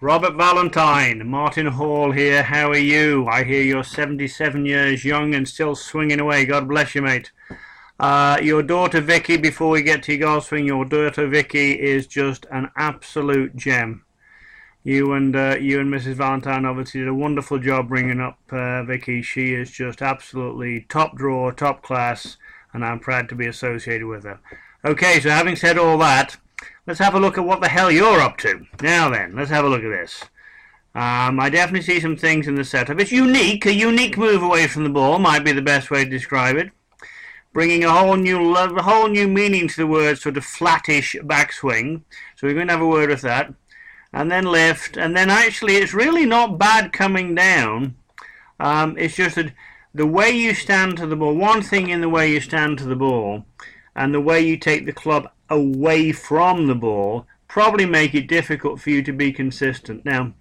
Robert Valentine, Martin Hall here. How are you? I hear you're 77 years young and still swinging away. God bless you, mate. Your daughter Vicky, before we get to your golf swing, your daughter Vicky is just an absolute gem. You and Mrs. Valentine obviously did a wonderful job bringing up Vicky. She is just absolutely top drawer, top class, and I'm proud to be associated with her. Okay, so having said all that, let's have a look at what the hell you're up to. Now then, let's have a look at this. I definitely see some things in the setup. It's unique. A unique move away from the ball might be the best way to describe it. Bringing a whole new meaning to the word sort of flattish backswing. So we're going to have a word with that. And then lift. And then actually it's really not bad coming down. It's just that the way you stand to the ball, one thing in the way you stand to the ball and the way you take the club away from the ball probably make it difficult for you to be consistent. Now,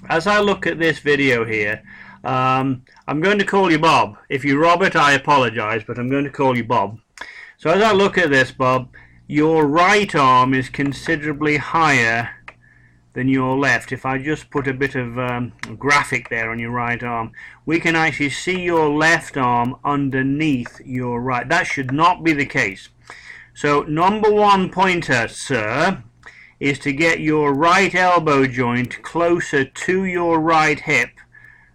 as I look at this video here, I'm going to call you Bob. If you're Robert, I apologize, but I'm going to call you Bob. So as I look at this, Bob, your right arm is considerably higher than your left. If I just put a bit of graphic there on your right arm, we can actually see your left arm underneath your right. That should not be the case. So number one pointer, sir, is to get your right elbow joint closer to your right hip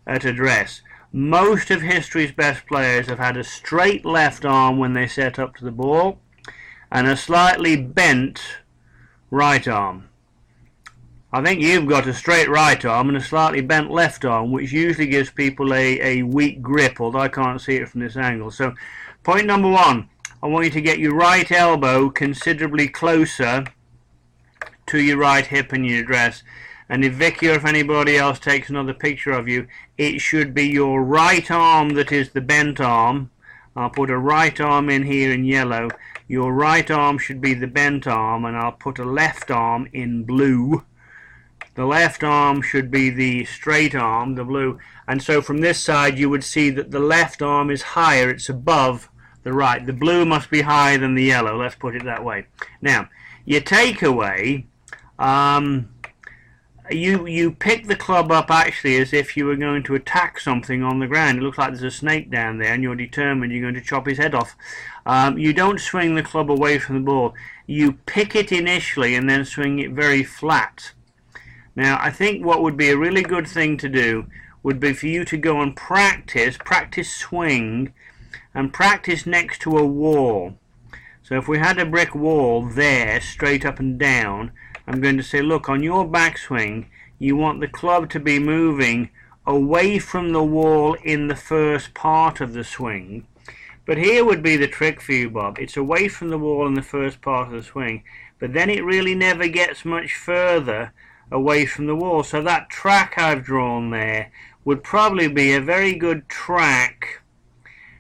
at address. Most of history's best players have had a straight left arm when they set up to the ball and a slightly bent right arm. I think you've got a straight right arm and a slightly bent left arm, which usually gives people a weak grip, although I can't see it from this angle. So point number one, I want you to get your right elbow considerably closer to your right hip and your address. And if Vicky or if anybody else takes another picture of you, it should be your right arm that is the bent arm. I'll put a right arm in here in yellow. Your right arm should be the bent arm, and I'll put a left arm in blue. The left arm should be the straight arm, the blue. And so from this side you would see that the left arm is higher, it's above the right. The blue must be higher than the yellow, let's put it that way. Now, your takeaway, you pick the club up actually as if you were going to attack something on the ground. It looks like there's a snake down there and you're determined you're going to chop his head off. You don't swing the club away from the ball. You pick it initially and then swing it very flat. Now, I think what would be a really good thing to do would be for you to go and practice swing, and practice next to a wall. So if we had a brick wall there, straight up and down, I'm going to say, look, on your backswing, you want the club to be moving away from the wall in the first part of the swing. But here would be the trick for you, Bob. It's away from the wall in the first part of the swing, but then it really never gets much further away from the wall. So that track I've drawn there would probably be a very good track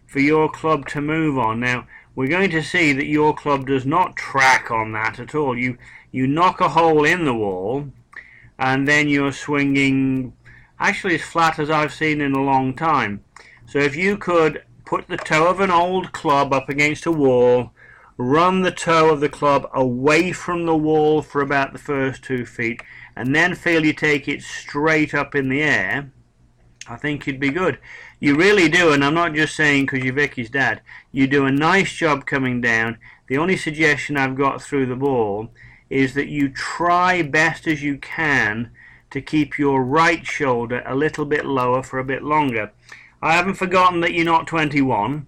for your club to move on. Now, we're going to see that your club does not track on that at all. You knock a hole in the wall, and then you're swinging actually as flat as I've seen in a long time. So if you could put the toe of an old club up against a wall, run the toe of the club away from the wall for about the first 2 feet, and then feel you take it straight up in the air, I think you'd be good. You really do, and I'm not just saying because you're Vicky's dad. You do a nice job coming down. The only suggestion I've got through the ball is that you try best as you can to keep your right shoulder a little bit lower for a bit longer. I haven't forgotten that you're not 21,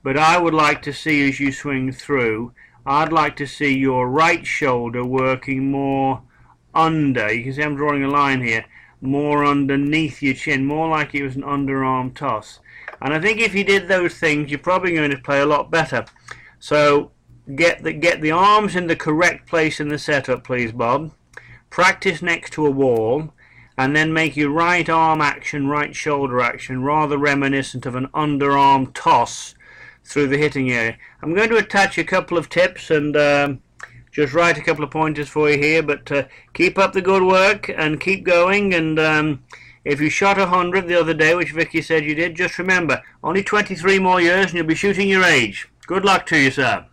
but I would like to see as you swing through, I'd like to see your right shoulder working more under. You can see I'm drawing a line here. More underneath your chin, more like it was an underarm toss. And I think if you did those things, you're probably going to play a lot better. So get the arms in the correct place in the setup, please, Bob. Practice next to a wall, and then make your right arm action, right shoulder action, rather reminiscent of an underarm toss through the hitting area. I'm going to attach a couple of tips and just write a couple of pointers for you here, but keep up the good work and keep going. And if you shot 100 the other day, which Vicky said you did, just remember, only 23 more years and you'll be shooting your age. Good luck to you, sir.